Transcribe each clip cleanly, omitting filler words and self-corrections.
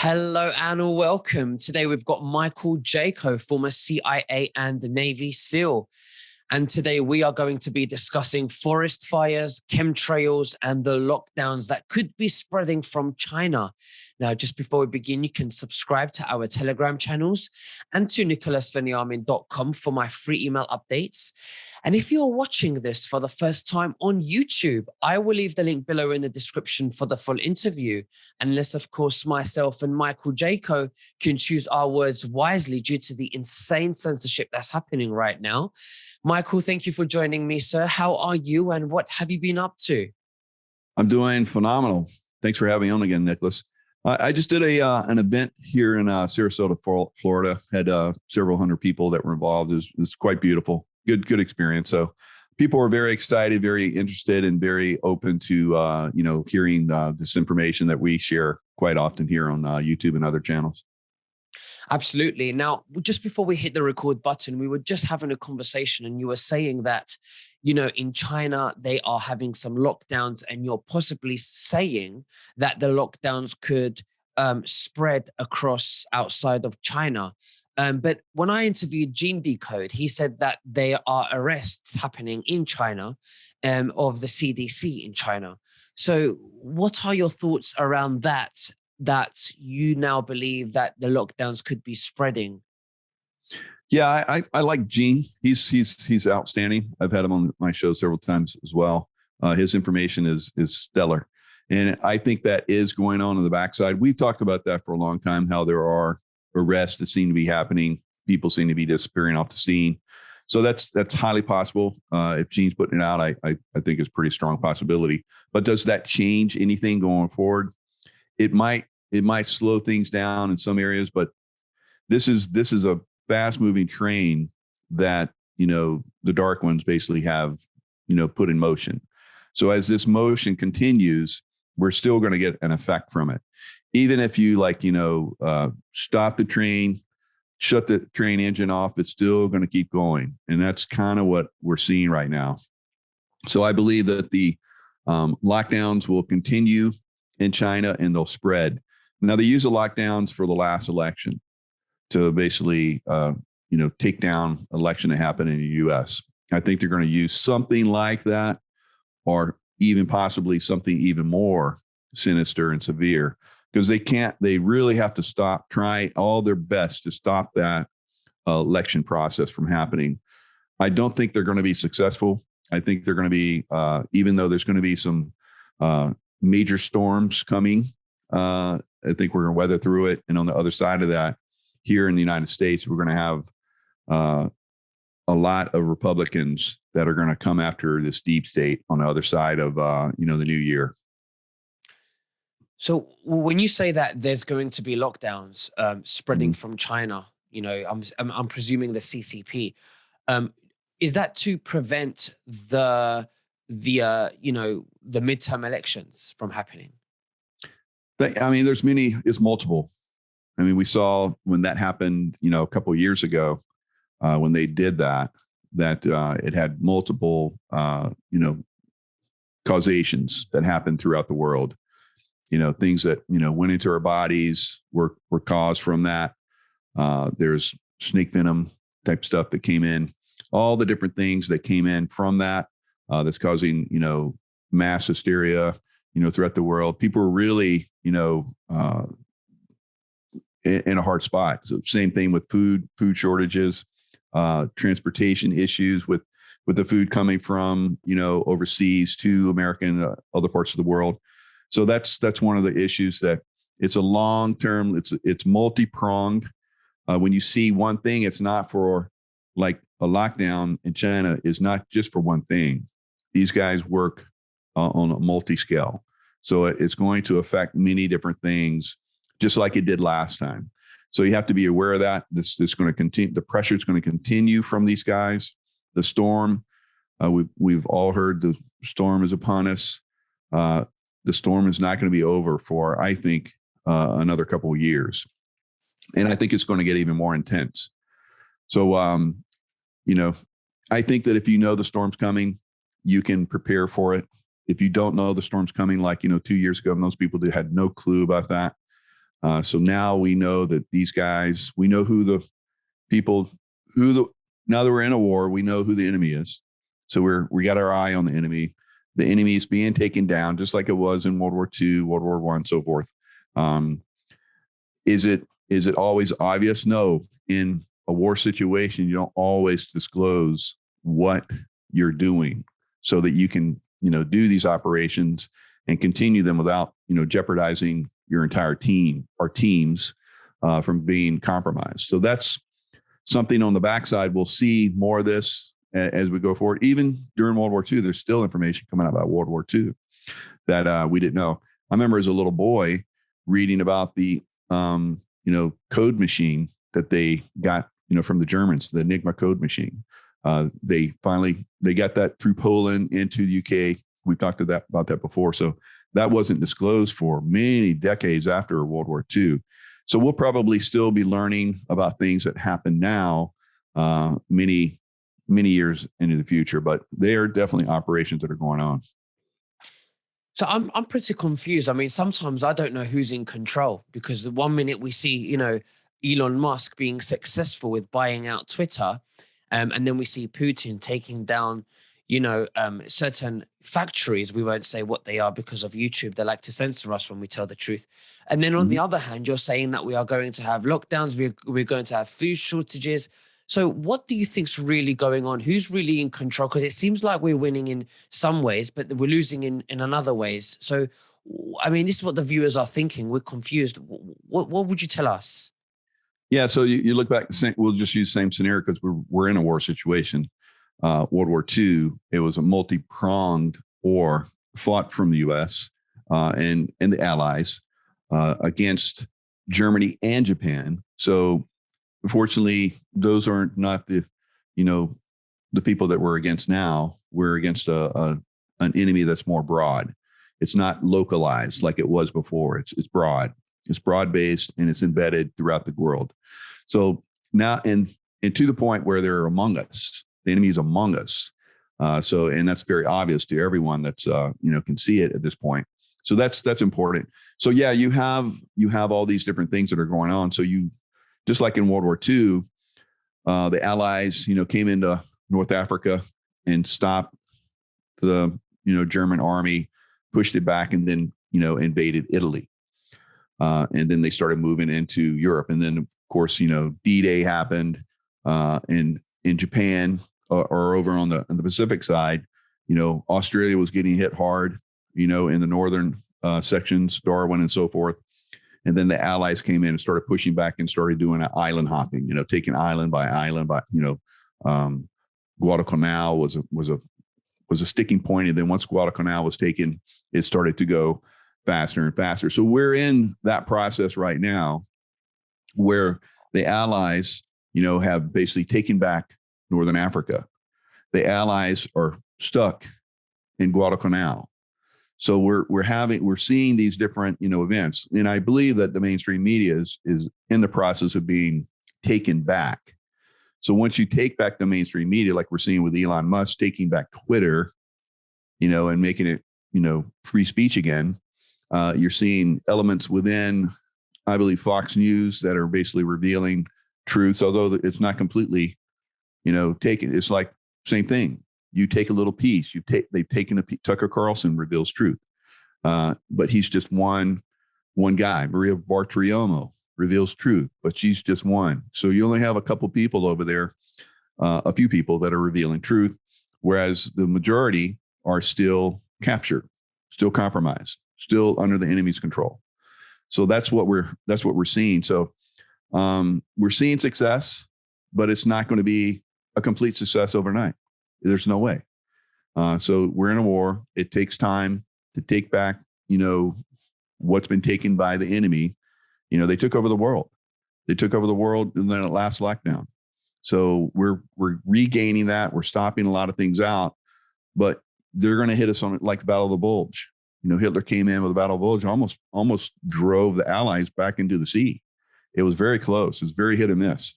Hello and welcome. Today we've got Michael Jaco, former CIA and Navy SEAL. And today we are going to be discussing forest fires, chemtrails, and the lockdowns that could be spreading from China. Now, just before we begin, you can subscribe to our Telegram channels and to nicholasveniamin.com for my free email updates. And if you're watching this for the first time on YouTube, I will leave the link below in the description for the full interview. Unless, of course, myself and Michael Jaco can choose our words wisely due to the insane censorship that's happening right now. Michael, thank you for joining me, sir. How are you and what have you been up to? I'm doing phenomenal. Thanks for having me on again, Nicholas. I just did an event here in Sarasota, Florida. Had several hundred people that were involved. It was quite beautiful. Good experience. So people were very excited, very interested, and very open to hearing this information that we share quite often here on YouTube and other channels. Absolutely. Now, just before we hit the record button, we were just having a conversation and you were saying that, in China, they are having some lockdowns and you're possibly saying that the lockdowns could spread across outside of China. But when I interviewed Gene Decode, he said that there are arrests happening in China of the CDC in China. So what are your thoughts around that you now believe that the lockdowns could be spreading? Yeah, I like Gene. He's outstanding. I've had him on my show several times as well. His information is stellar. And I think that is going on the backside. We've talked about that for a long time, how there are arrests that seem to be happening. People seem to be disappearing off the scene. So that's highly possible. If Gene's putting it out, I think it's a pretty strong possibility. But does that change anything going forward? It might slow things down in some areas, but this is a fast moving train that, the dark ones basically have, put in motion. So as this motion continues, we're still going to get an effect from it. Even if you stop the train, shut the train engine off, it's still going to keep going. And that's kind of what we're seeing right now. So I believe that the lockdowns will continue in China and they'll spread. Now they use the lockdowns for the last election to basically, take down election that happened in the U.S. I think they're going to use something like that, or even possibly something even more sinister and severe, because they really have to try all their best to stop that election process from happening. I don't think they're going to be successful. I think they're going to be, even though there's going to be some major storms coming, I think we're going to weather through it. And on the other side of that, here in the United States, we're going to have a lot of Republicans that are going to come after this deep state on the other side of, the new year. So when you say that there's going to be lockdowns spreading from China, I'm presuming the CCP, is that to prevent the midterm elections from happening? It's multiple. We saw when that happened, a couple of years ago, when they did that it had multiple, causations that happened throughout the world. Things that, went into our bodies were caused from that. There's snake venom type stuff that came in, all the different things that came in from that, that's causing, mass hysteria, throughout the world. People were really, in a hard spot. So same thing with food shortages, transportation issues with the food coming from, overseas to America and other parts of the world. So that's one of the issues, that it's a long-term, it's multi-pronged. When you see one thing, it's not for, like, a lockdown in China is not just for one thing. These guys work on a multi-scale. So it's going to affect many different things, just like it did last time. So you have to be aware of that. This is going to continue. The pressure is going to continue from these guys. The storm, we've all heard the storm is upon us. The storm is not going to be over for, I think, another couple of years. And I think it's going to get even more intense. So, I think that if the storm's coming, you can prepare for it. If you don't know the storm's coming, like, 2 years ago, most people had no clue about that. So now we know that these guys, we know who the people, now that we're in a war, we know who the enemy is. So we got our eye on the enemy. The enemy is being taken down, just like it was in World War II, World War I, and so forth. Is it always obvious? No. In a war situation, you don't always disclose what you're doing so that you can, do these operations and continue them without, jeopardizing your entire team or teams from being compromised. So that's something on the backside. We'll see more of this as we go forward. Even during World War II, there's still information coming out about World War II that we didn't know. I remember as a little boy reading about the, code machine that they got, from the Germans, the Enigma code machine. They got that through Poland into the UK. We've talked about that before. So that wasn't disclosed for many decades after World War II. So we'll probably still be learning about things that happen now, many years into the future, but they are definitely operations that are going on. So I'm pretty confused. I mean, sometimes I don't know who's in control, because the 1 minute we see, Elon Musk being successful with buying out Twitter, and then we see Putin taking down, certain factories. We won't say what they are because of YouTube. They like to censor us when we tell the truth. And then on the other hand, you're saying that we are going to have lockdowns. We're going to have food shortages. So what do you think's really going on? Who's really in control? Because it seems like we're winning in some ways, but we're losing in another ways. So, I mean, this is what the viewers are thinking. We're confused. What would you tell us? Yeah. So you look back, we'll just use the same scenario because we're in a war situation. World War II, it was a multi-pronged war fought from the U.S. And the Allies against Germany and Japan. So unfortunately, those are not the people that we're against now. We're against an enemy that's more broad. It's not localized like it was before. It's broad. It's broad-based, and it's embedded throughout the world. So now, and to the point where they're among us. The enemy is among us. And that's very obvious to everyone that's can see it at this point. So that's important. So yeah, you have all these different things that are going on. So you, just like in World War II, the Allies, came into North Africa and stopped the, German army, pushed it back, and then, invaded Italy. And then they started moving into Europe. And then, of course, D-Day happened in Japan, or over on the Pacific side. Australia was getting hit hard, in the northern sections, Darwin and so forth. And then the Allies came in and started pushing back and started doing an island hopping, taking island by island Guadalcanal was a sticking point. And then once Guadalcanal was taken, it started to go faster and faster. So we're in that process right now where the Allies, have basically taken back Northern Africa. The Allies are stuck in Guadalcanal. So we're seeing these different, events. And I believe that the mainstream media is in the process of being taken back. So once you take back the mainstream media, like we're seeing with Elon Musk taking back Twitter, and making it, free speech again, you're seeing elements within, I believe, Fox News that are basically revealing truths, although it's not completely, taken. It's like same thing. You take a little piece. They've taken a piece. Tucker Carlson reveals truth, but he's just one guy. Maria Bartiromo reveals truth, but she's just one. So you only have a couple people over there, a few people that are revealing truth, whereas the majority are still captured, still compromised, still under the enemy's control. So that's what we're seeing. So we're seeing success, but it's not going to be a complete success overnight. There's no way. So we're in a war. It takes time to take back, what's been taken by the enemy. They took over the world. They took over the world in the last lockdown. So we're regaining that. We're stopping a lot of things out, but they're going to hit us on it like the Battle of the Bulge. Hitler came in with the Battle of the Bulge, almost drove the Allies back into the sea. It was very close. It was very hit and miss.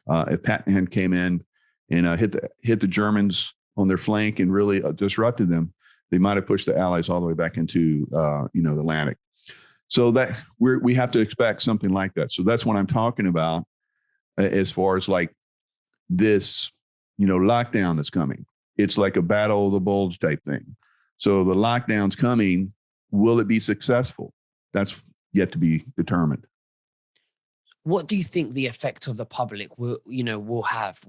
If Patton came in and hit the Germans on their flank and really disrupted them, they might have pushed the Allies all the way back into the Atlantic. So that we have to expect something like that. So that's what I'm talking about as far as like this, lockdown that's coming. It's like a battle of the bulge type thing. So the lockdown's coming. Will it be successful? That's yet to be determined. What do you think the effect of the public will have?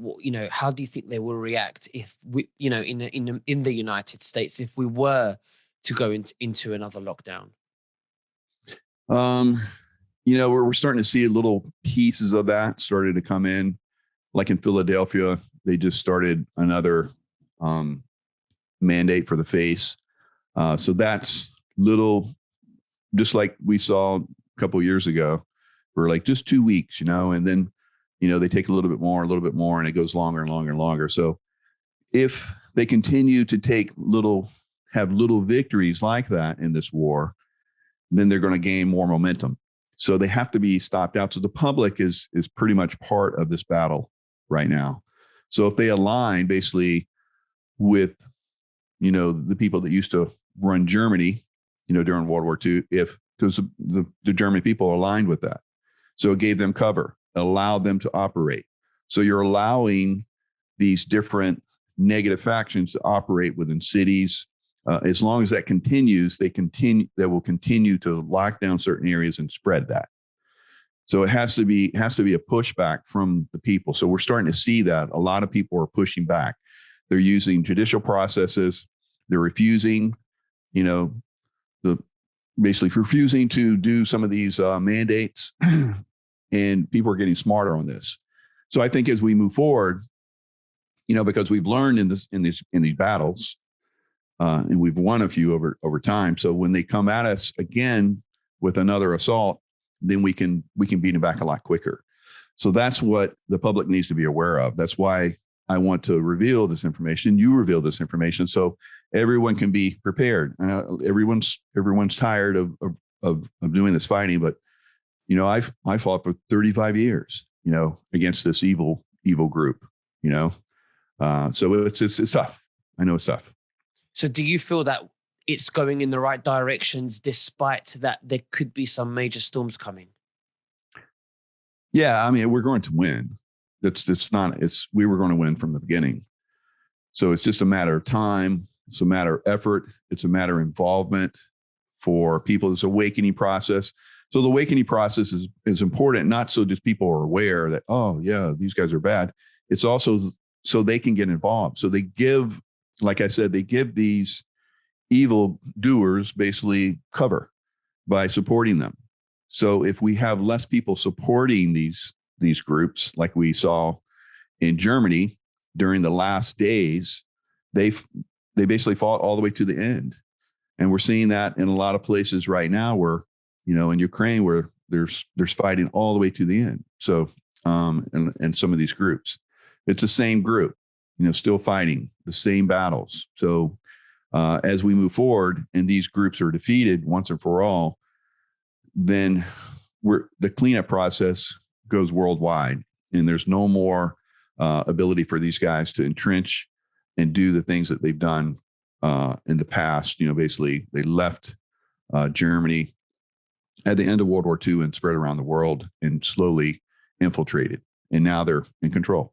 How do you think they will react if we, in the United States, if we were to go into another lockdown? Um, we're starting to see little pieces of that started to come in. Like in Philadelphia, they just started another mandate for the face. So that's little, just like we saw a couple of years ago, for like just 2 weeks, and then, they take a little bit more, and it goes longer and longer and longer. So if they continue to have little victories like that in this war, then they're going to gain more momentum. So they have to be stopped out. So the public is pretty much part of this battle right now. So if they align basically with, the people that used to run Germany, during World War II, because the German people aligned with that. So it gave them cover, allowed them to operate. So you're allowing these different negative factions to operate within cities. As long as that continues, they will continue to lock down certain areas and spread that. So it has to be a pushback from the people. So we're starting to see that a lot of people are pushing back. They're using judicial processes. They're refusing, basically refusing to do some of these mandates, and people are getting smarter on this. So I think as we move forward, because we've learned in these battles, and we've won a few over time. So when they come at us again with another assault, then we can beat them back a lot quicker. So that's what the public needs to be aware of. That's why I want to reveal this information. You reveal this information so everyone can be prepared. Everyone's tired of doing this fighting, but I fought for 35 years, against this evil group. So it's tough. I know it's tough. So do you feel that it's going in the right directions, despite that there could be some major storms coming? Yeah, I mean, we're going to win. We were going to win from the beginning. So it's just a matter of time. It's a matter of effort. It's a matter of involvement for people. This awakening process. So the awakening process is important, not so just people are aware that, oh yeah, these guys are bad. It's also so they can get involved. So they give, like I said, they give these evil doers basically cover by supporting them. So if we have less people supporting these groups, like we saw in Germany during the last days, they basically fought all the way to the end. And we're seeing that in a lot of places right now where, in Ukraine, where there's fighting all the way to the end. So, and some of these groups, it's the same group, still fighting the same battles. So as we move forward and these groups are defeated once and for all, then the cleanup process goes worldwide, and there's no more ability for these guys to entrench and do the things that they've done in the past. Basically they left Germany at the end of World War II and spread around the world and slowly infiltrated. And now they're in control.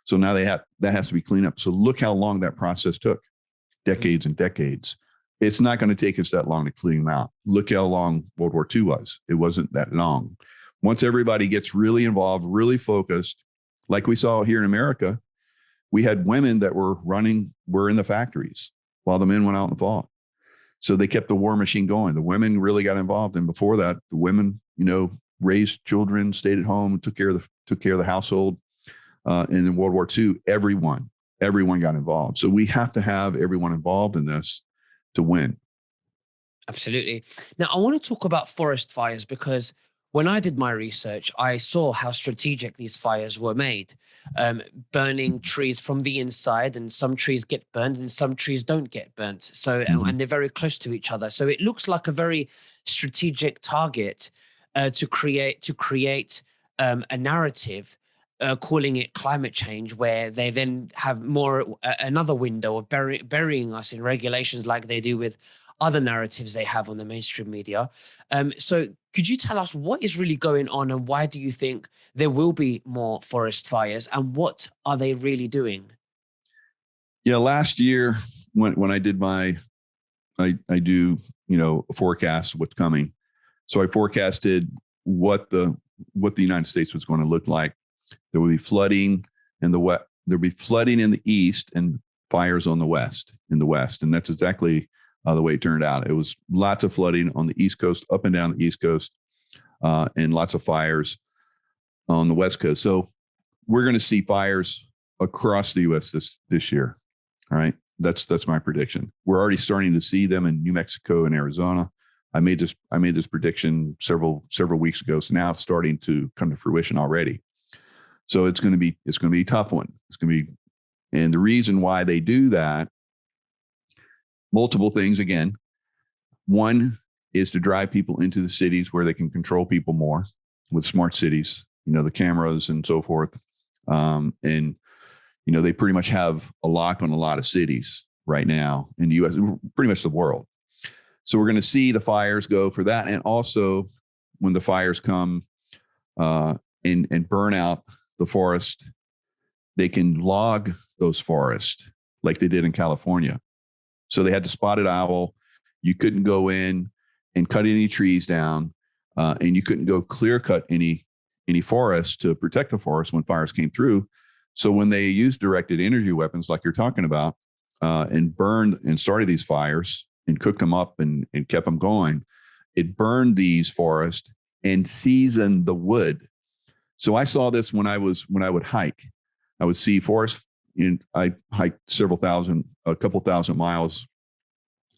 So now that has to be cleaned up. So look how long that process took, decades and decades. It's not going to take us that long to clean them out. Look how long World War II was. It wasn't that long. Once everybody gets really involved, really focused, like we saw here in America, we had women that were in the factories while the men went out and fought. So they kept the war machine going. The women really got involved. And before that, the women, raised children, stayed at home, took care of the household. And in World War II, everyone got involved. So we have to have everyone involved in this to win. Absolutely. Now, I want to talk about forest fires, because when I did my research, I saw how strategic these fires were made, burning trees from the inside, and some trees get burned and some trees don't get burnt. So, and they're very close to each other. So it looks like a very strategic target to create a narrative calling it climate change, where they then have another window of burying us in regulations like they do with other narratives they have on the mainstream media. So could you tell us what is really going on, and why do you think there will be more forest fires, and what are they really doing? Yeah, last year when I did I do, a forecast of what's coming. So I forecasted what the United States was going to look like. There would be flooding in the west. There'd be flooding in the east and fires in the west. And that's exactly the way it turned out. It was lots of flooding on the East Coast, up and down the East Coast, and lots of fires on the West Coast. So we're going to see fires across the U.S. this year. All right, that's my prediction. We're already starting to see them in New Mexico and Arizona. I made this prediction several weeks ago. So now it's starting to come to fruition already. So it's going to be a tough one. And the reason why they do that, multiple things again. One is to drive people into the cities where they can control people more with smart cities, the cameras and so forth. And they pretty much have a lock on a lot of cities right now in the U.S., pretty much the world. So we're going to see the fires go for that. And also when the fires come and burn out the forest, they can log those forests like they did in California. So they had the spotted owl. You couldn't go in and cut any trees down, and you couldn't go clear cut any forest to protect the forest when fires came through. So when they used directed energy weapons like you're talking about, and burned and started these fires and cooked them up and kept them going, it burned these forests and seasoned the wood. So I saw this when I would hike. I would see forests. I hiked a couple thousand miles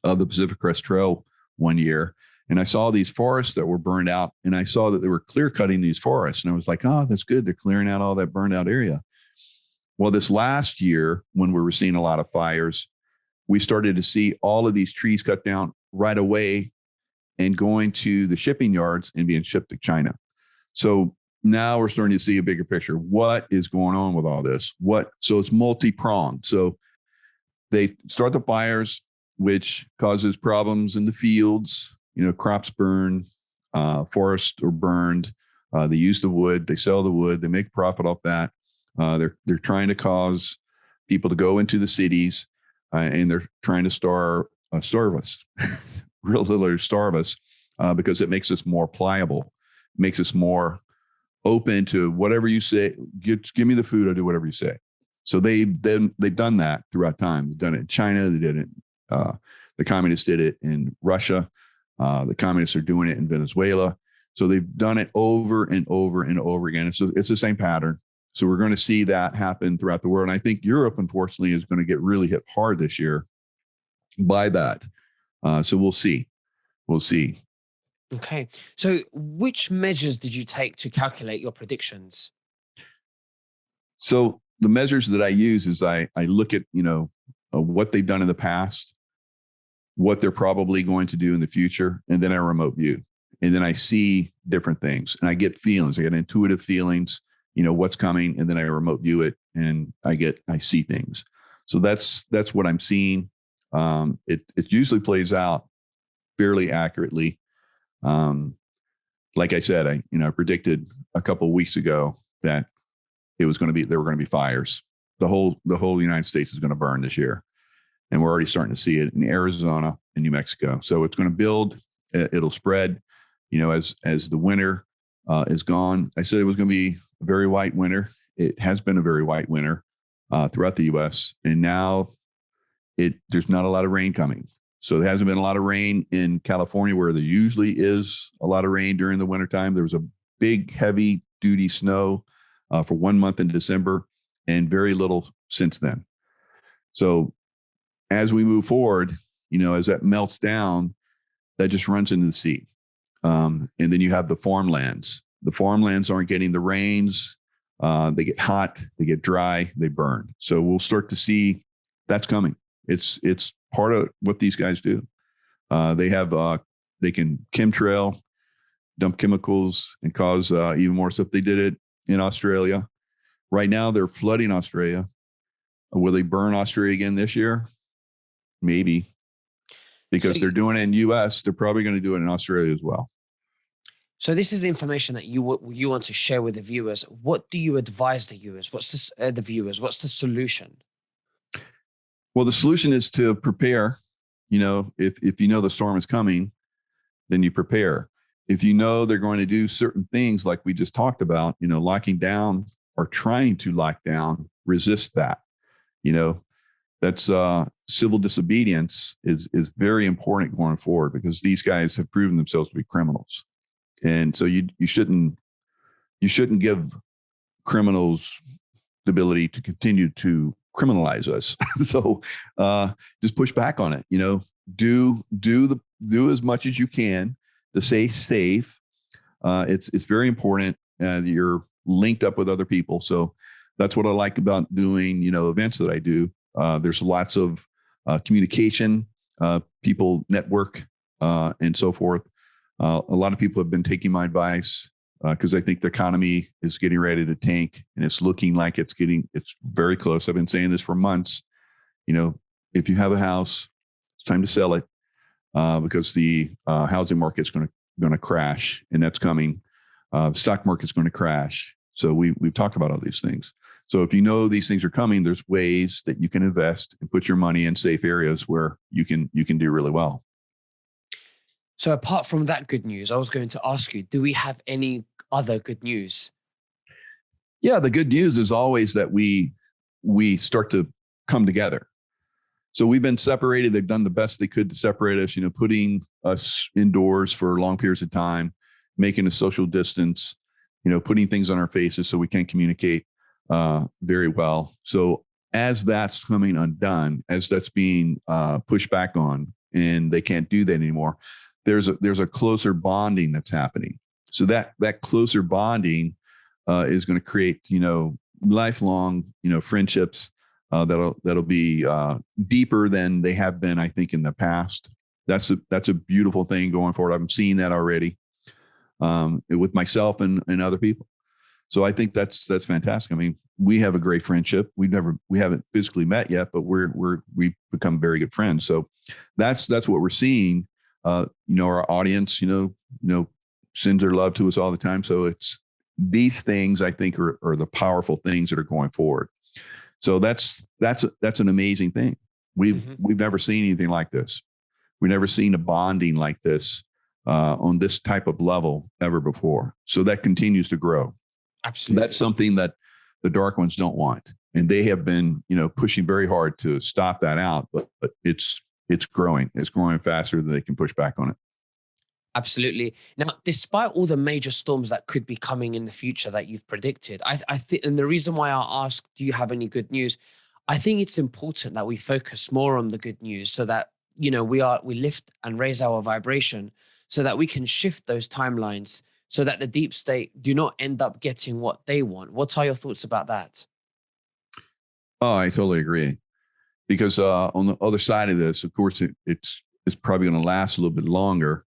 of the Pacific Crest Trail one year, and I saw these forests that were burned out, and I saw that they were clear cutting these forests, and I was like, oh, that's good. They're clearing out all that burned out area. Well, this last year, when we were seeing a lot of fires, we started to see all of these trees cut down right away and going to the shipping yards and being shipped to China. So now we're starting to see a bigger picture. What is going on with all this? So it's multi-pronged. So they start the fires, which causes problems in the fields. Crops burn, forests are burned. They use the wood. They sell the wood. They make profit off that. They're trying to cause people to go into the cities, and they're trying to starve us, literally starve us, because it makes us more pliable, makes us more open to whatever you say. Give me the food, I'll do whatever you say. So they've done that throughout time. They've done it in China. They did it. The communists did it in Russia. The communists are doing it in Venezuela. So they've done it over and over and over again. It's the same pattern. So we're going to see that happen throughout the world. And I think Europe, unfortunately, is going to get really hit hard this year by that. So we'll see. We'll see. Okay. So which measures did you take to calculate your predictions? So the measures that I use is I look at, what they've done in the past, what they're probably going to do in the future, and then I remote view. And then I see different things and I get feelings. I get intuitive feelings, what's coming, and then I remote view it and I see things. So that's what I'm seeing. It usually plays out fairly accurately. Like I said, I predicted a couple of weeks ago that there were going to be fires. The whole United States is going to burn this year. And we're already starting to see it in Arizona and New Mexico. So it's going to build, it'll spread, as the winter is gone. I said it was going to be a very white winter. It has been a very white winter throughout the U.S. And now there's not a lot of rain coming. So there hasn't been a lot of rain in California, where there usually is a lot of rain during the wintertime. There was a big, heavy duty snow for 1 month in December, and very little since then. So as we move forward, as that melts down, that just runs into the sea. And then you have the farmlands. The farmlands aren't getting the rains. They get hot, they get dry, they burn. So we'll start to see that's coming. It's part of what these guys do. They can chemtrail, dump chemicals, and cause even more stuff. They did it in Australia. Right now, they're flooding Australia. Will they burn Australia again this year? Maybe, So, because they're doing it in U.S. They're probably going to do it in Australia as well. so this is the information that you want to share with the viewers. What do you advise the viewers? The viewers? What's the solution? Well, the solution is to prepare. If you know the storm is coming, then you prepare. If you know they're going to do certain things like we just talked about, locking down or trying to lock down, resist that. That's civil disobedience is very important going forward, because these guys have proven themselves to be criminals. And so you shouldn't give criminals the ability to continue to criminalize us. So just push back on it. Do as much as you can to stay safe. It's very important that you're linked up with other people. So that's what I like about doing events that I do. There's lots of communication, people network, and so forth. A lot of people have been taking my advice because I think the economy is getting ready to tank, and it's looking like it's very close. I've been saying this for months. If you have a house, it's time to sell it, because the housing market's going to crash, and that's coming. The stock market's going to crash. So we've talked about all these things. So if you know these things are coming, there's ways that you can invest and put your money in safe areas where you can do really well. So apart from that good news, I was going to ask you, do we have any other good news? Yeah, the good news is always that we start to come together. So we've been separated. They've done the best they could to separate us, putting us indoors for long periods of time, making a social distance, putting things on our faces so we can't communicate very well. So as that's coming undone, as that's being pushed back on, and they can't do that anymore, there's a closer bonding that's happening. So that closer bonding is going to create, lifelong, friendships that'll be deeper than they have been, I think, in the past. That's a beautiful thing going forward. I'm seeing that already with myself and other people. So I think that's fantastic. I mean, we have a great friendship. We haven't physically met yet, but we've become very good friends. So that's what we're seeing. Our audience, sends their love to us all the time. So it's these things, I think, are the powerful things that are going forward. So that's an amazing thing. We've never seen anything like this. We've never seen a bonding like this on this type of level ever before. So that continues to grow. Absolutely. That's something that the dark ones don't want. And they have been, pushing very hard to stop that out, but it's growing. It's growing faster than they can push back on it. Absolutely. Now, despite all the major storms that could be coming in the future that you've predicted, I think, and the reason why I asked, do you have any good news? I think it's important that we focus more on the good news so that, we lift and raise our vibration so that we can shift those timelines so that the deep state do not end up getting what they want. What are your thoughts about that? Oh, I totally agree. Because on the other side of this, of course, it's probably going to last a little bit longer,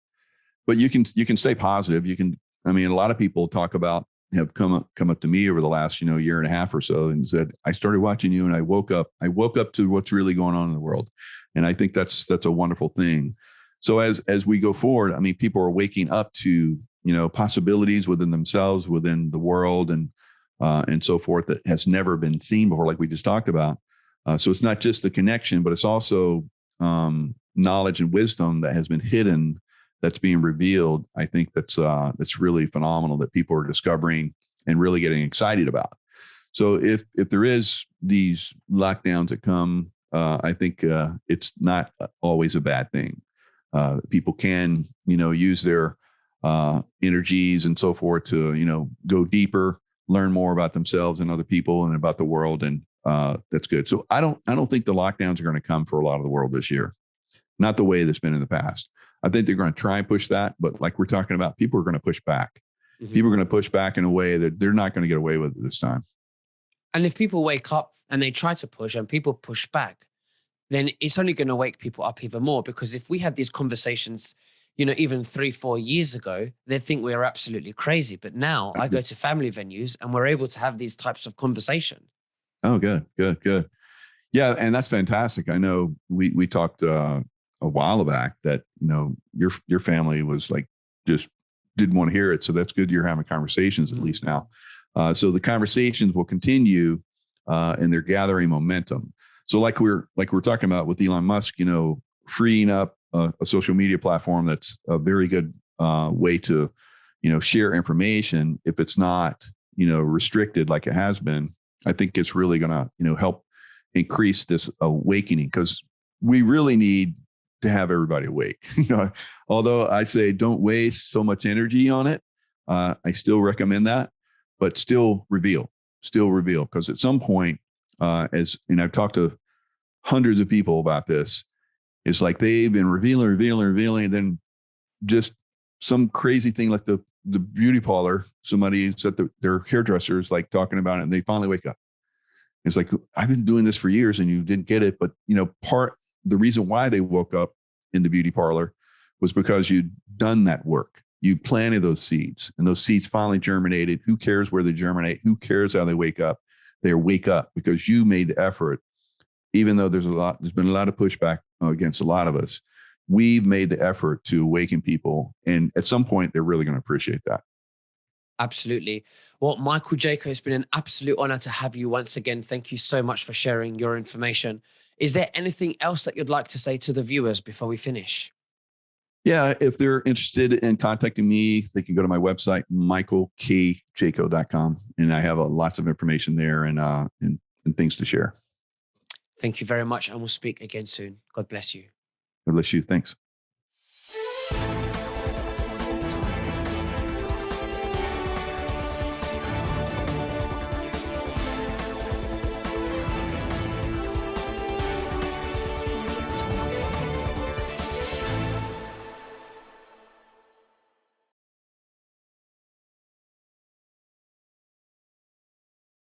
but you can stay positive. A lot of people have come up to me over the last, year and a half or so and said, I started watching you and I woke up to what's really going on in the world. And I think that's a wonderful thing. So as we go forward, people are waking up to, possibilities within themselves, within the world, and so forth, that has never been seen before, like we just talked about. So it's not just the connection, but it's also knowledge and wisdom that has been hidden, that's being revealed. I think that's really phenomenal that people are discovering and really getting excited about. So if there is these lockdowns that come, I think it's not always a bad thing. People can, use their energies and so forth to, go deeper, learn more about themselves and other people and about the world. And that's good. So I don't think the lockdowns are going to come for a lot of the world this year. Not the way that's been in the past. I think they're going to try and push that, but like we're talking about, people are going to push back. People are going to push back in a way that they're not going to get away with it this time. And if people wake up and they try to push and people push back, then it's only going to wake people up even more. Because if we have these conversations, even 3-4 years ago, they'd think we were absolutely crazy. But now I go to family venues and we're able to have these types of conversations. Oh, good, good, good. Yeah, and that's fantastic. I know we talked a while back that your family was like just didn't want to hear it. So that's good. You're having conversations at least now. So the conversations will continue, and they're gathering momentum. So like we're talking about with Elon Musk, freeing up a social media platform that's a very good way to share information. If it's not restricted like it has been, I think it's really going to help increase this awakening, because we really need to have everybody awake. Although I say don't waste so much energy on it, I still recommend that, but still reveal, because at some point, and I've talked to hundreds of people about this, it's like they've been revealing, and then just some crazy thing like the beauty parlor, somebody said that their hairdresser is like talking about it, and they finally wake up. It's like, I've been doing this for years and you didn't get it. But, the reason why they woke up in the beauty parlor was because you'd done that work. You planted those seeds, and those seeds finally germinated. Who cares where they germinate? Who cares how they wake up? They wake up because you made the effort. Even though there's been a lot of pushback against a lot of us, we've made the effort to awaken people. And at some point, they're really going to appreciate that. Absolutely. Well, Michael Jaco, it's been an absolute honor to have you once again. Thank you so much for sharing your information. Is there anything else that you'd like to say to the viewers before we finish? Yeah, if they're interested in contacting me, they can go to my website, michaelkjaco.com, and I have lots of information there and things to share. Thank you very much, and we'll speak again soon. God bless you. God bless you. Thanks.